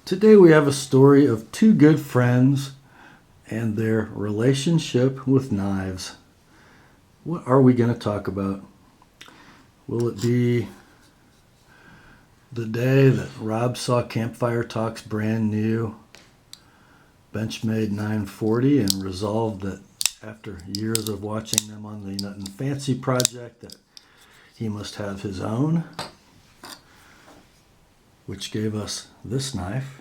Today we have a story of two good friends and their relationship with knives. What are we going to talk about? Will it be the day that Rob saw Campfire Talk's brand new Benchmade 940 and resolved that after years of watching them on the Nutnfancy Project that he must have his own, which gave us this knife?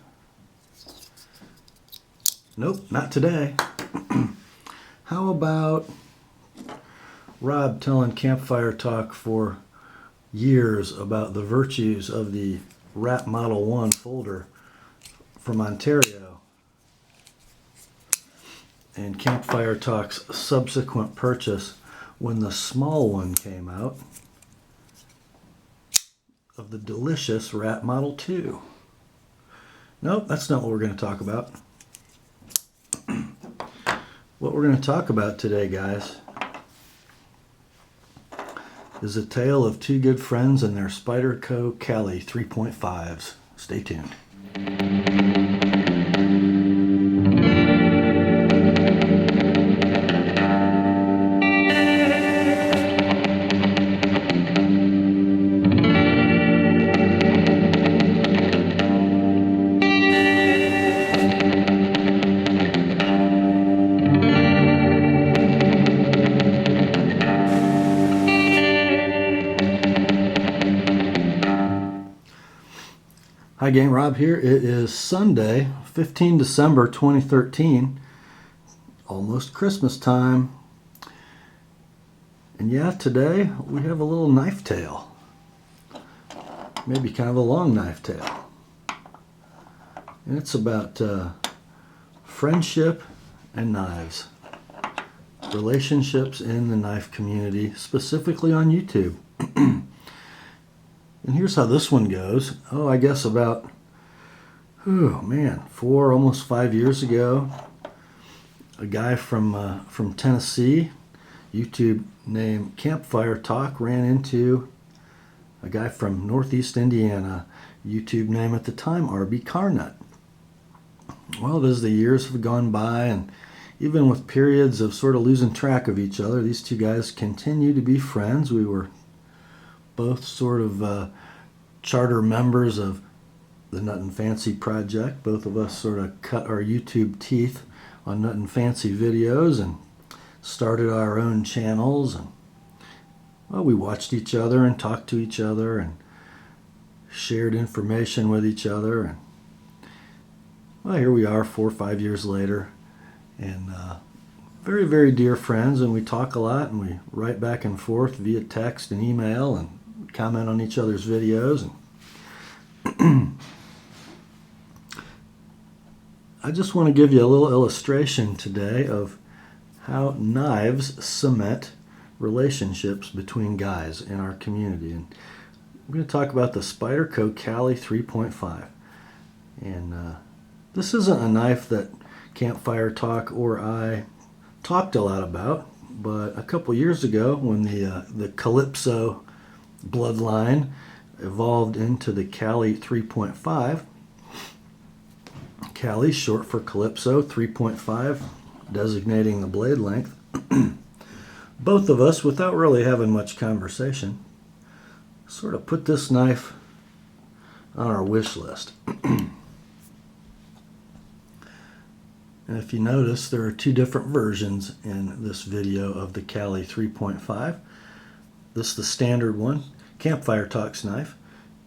Nope, not today. How about Rob telling Campfire Talk for years about the virtues of the Wrap Model 1 folder from Ontario, and Campfire Talk's subsequent purchase when the small one came out of the delicious Wrap Model 2. Nope, that's not what we're going to talk about. What we're going to talk about today, guys, is a tale of two good friends and their Spyderco Caly 3.5's. Stay tuned. Hi gang, Rob here. It is Sunday, 15 December 2013, almost Christmas time. And yeah, today we have a little knife tale. Maybe kind of a long knife tale. And it's about friendship and knives. Relationships in the knife community, specifically on YouTube. And here's how this one goes. I guess about, 4, almost 5 years ago, a guy from Tennessee, YouTube named Campfire Talk, ran into a guy from Northeast Indiana, YouTube name at the time, RB Carnut. Well, as the years have gone by, and even with periods of sort of losing track of each other, these two guys continue to be friends. We were both sort of charter members of the Nutnfancy Project. Both of us sort of cut our YouTube teeth on Nutnfancy videos and started our own channels. And we watched each other and talked to each other and shared information with each other. And here we are 4 or 5 years later, and very, very dear friends, and we talk a lot and we write back and forth via text and email and comment on each other's videos. And I just want to give you a little illustration today of how knives cement relationships between guys in our community. And we're going to talk about the Spyderco Caly 3.5. And this isn't a knife that Campfire Talk or I talked a lot about, but a couple years ago when the Calypso bloodline evolved into the Caly 3.5. Caly, short for Calypso, 3.5, designating the blade length. Both of us, without really having much conversation, sort of put this knife on our wish list. And if you notice, there are two different versions in this video of the Caly 3.5. This is the standard one, Campfire Talk's knife,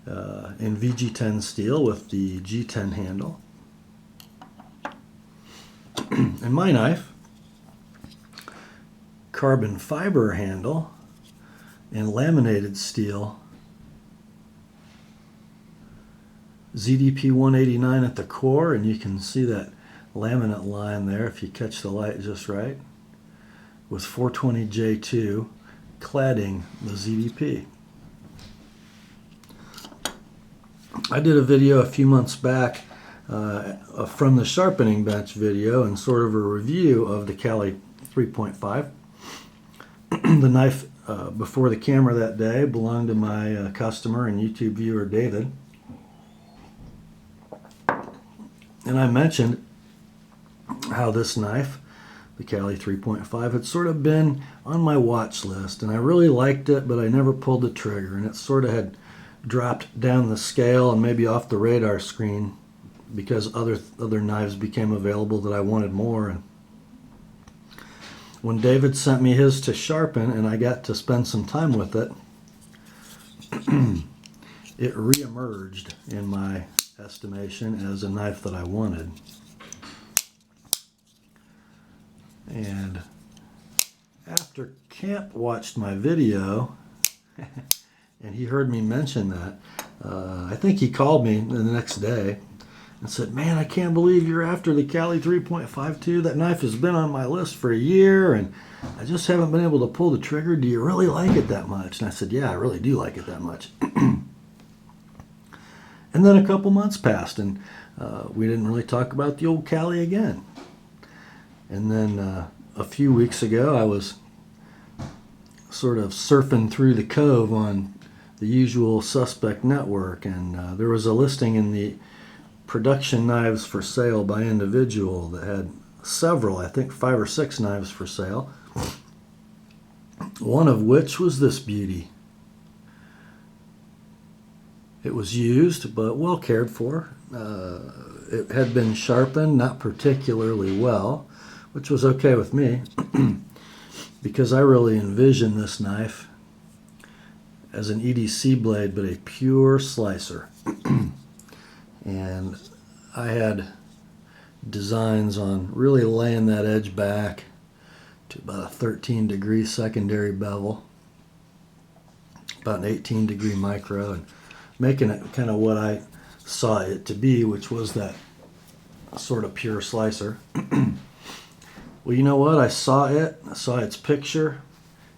in VG10 steel with the G10 handle. And my knife, carbon fiber handle in laminated steel, ZDP 189 at the core, and you can see that laminate line there if you catch the light just right, with 420J2 cladding the ZDP. I did a video a few months back from the sharpening bench video and sort of a review of the Caly 3.5. The knife before the camera that day belonged to my customer and YouTube viewer David. And I mentioned how this knife, the Caly 3.5, had sort of been on my watch list, and I really liked it, but I never pulled the trigger, and it sort of had dropped down the scale and maybe off the radar screen because other knives became available that I wanted more. And when David sent me his to sharpen and I got to spend some time with it, it reemerged in my estimation as a knife that I wanted. And after Camp watched my video and he heard me mention that, I think he called me the next day and said, "Man, I can't believe you're after the Caly 3.5 too. That knife has been on my list for a year and I just haven't been able to pull the trigger. Do you really like it that much?" And I said, "Yeah, I really do like it that much." And then a couple months passed and we didn't really talk about the old Caly again. And then a few weeks ago, I was sort of surfing through the Cove on the Usual Suspect network, and there was a listing in the Production Knives for Sale by Individual that had several, I think 5 or 6 knives for sale, one of which was this beauty. It was used, but well cared for. It had been sharpened, not particularly well, which was okay with me because I really envisioned this knife as an EDC blade, but a pure slicer. And I had designs on really laying that edge back to about a 13-degree secondary bevel, about an 18-degree micro, and making it kind of what I saw it to be, which was that sort of pure slicer. Well, you know what? I saw its picture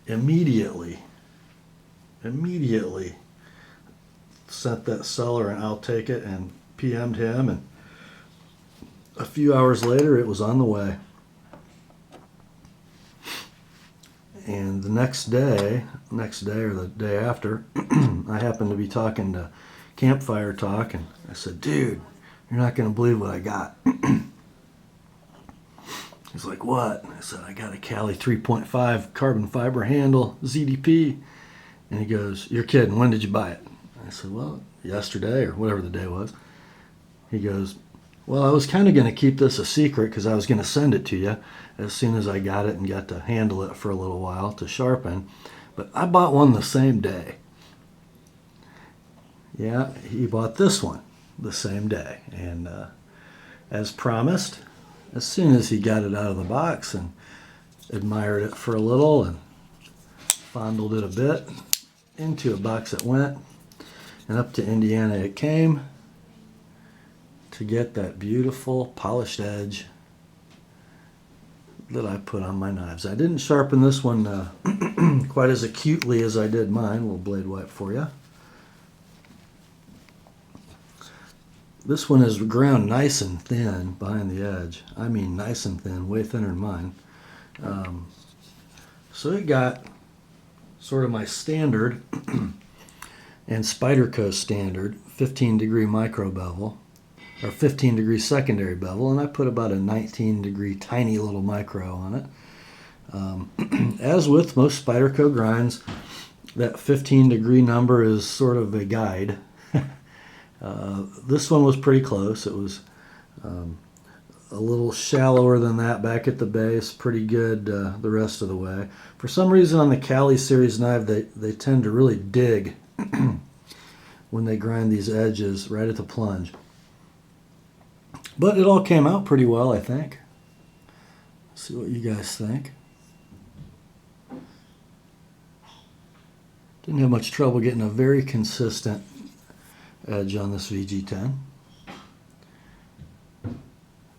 immediately sent that seller an "I'll take it" and PM'd him, and a few hours later it was on the way. And the next day or the day after, I happened to be talking to Campfire Talk, and I said, "Dude, you're not going to believe what I got." He's like, "What?" I said, "I got a Caly 3.5 carbon fiber handle ZDP." And he goes, "You're kidding. When did you buy it?" I said, "Well, yesterday," or whatever the day was. He goes, "Well, I was kind of going to keep this a secret because I was going to send it to you as soon as I got it and got to handle it for a little while to sharpen. But I bought one the same day." Yeah, he bought this one the same day. And as promised, as soon as he got it out of the box and admired it for a little and fondled it a bit, into a box it went, and up to Indiana it came to get that beautiful polished edge that I put on my knives. I didn't sharpen this one quite as acutely as I did mine. A little blade wipe for you. This one is ground nice and thin behind the edge. I mean nice and thin, way thinner than mine. So it got sort of my standard and Spyderco standard 15-degree micro bevel, or 15-degree secondary bevel, and I put about a 19-degree tiny little micro on it. As with most Spyderco grinds, that 15-degree number is sort of a guide. This one was pretty close. It was a little shallower than that back at the base, pretty good the rest of the way. For some reason on the Caly series knife, they tend to really dig when they grind these edges right at the plunge. But it all came out pretty well, I think. Let's see what you guys think. Didn't have much trouble getting a very consistent edge on this VG10.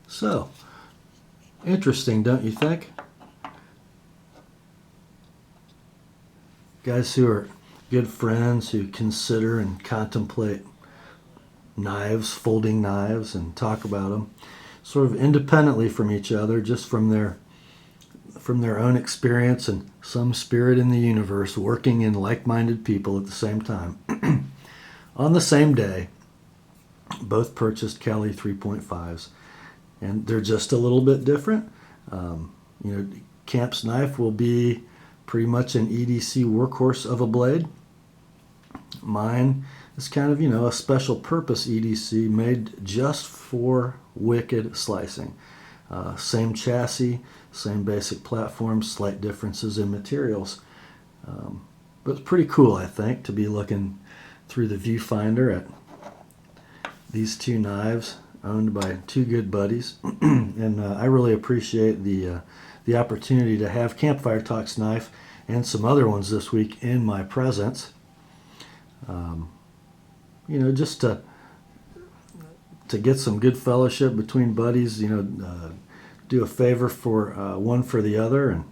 So, interesting, don't you think? Guys who are good friends, who consider and contemplate knives, folding knives, and talk about them sort of independently from each other, just from their own experience and some spirit in the universe, working in like-minded people at the same time. On the same day, both purchased Caly 3.5's, and they're just a little bit different. Camp's knife will be pretty much an EDC workhorse of a blade. Mine is kind of, a special purpose EDC made just for wicked slicing. Same chassis, same basic platform, slight differences in materials. But it's pretty cool, I think, to be looking through the viewfinder at these two knives owned by two good buddies. And I really appreciate the opportunity to have Campfire Talk's knife and some other ones this week in my presence. Just to get some good fellowship between buddies, do a favor for one for the other,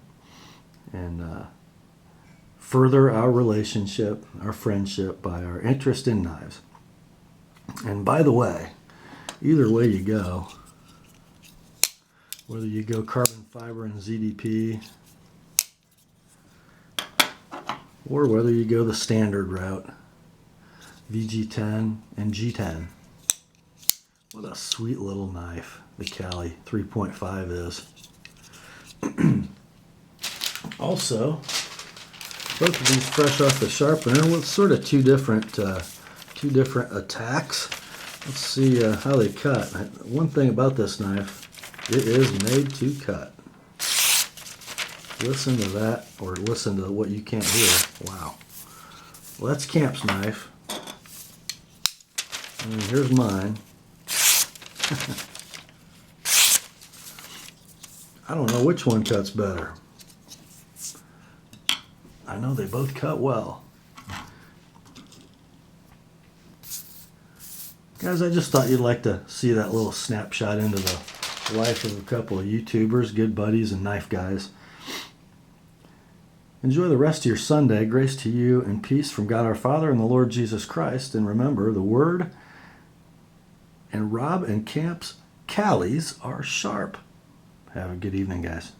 and further our relationship, our friendship by our interest in knives. And by the way, either way you go, whether you go carbon fiber and ZDP, or whether you go the standard route, VG10 and G10. What a sweet little knife the Caly 3.5 is. Also, both of these fresh off the sharpener with sort of two different attacks. Let's see how they cut. One thing about this knife, it is made to cut. Listen to that, or listen to what you can't hear. Wow. Well, that's Camp's knife. And here's mine. I don't know which one cuts better. I know they both cut well. Guys, I just thought you'd like to see that little snapshot into the life of a couple of YouTubers, good buddies, and knife guys. Enjoy the rest of your Sunday. Grace to you and peace from God our Father and the Lord Jesus Christ. And remember, the Word and Rob and Camp's Calys are sharp. Have a good evening, guys.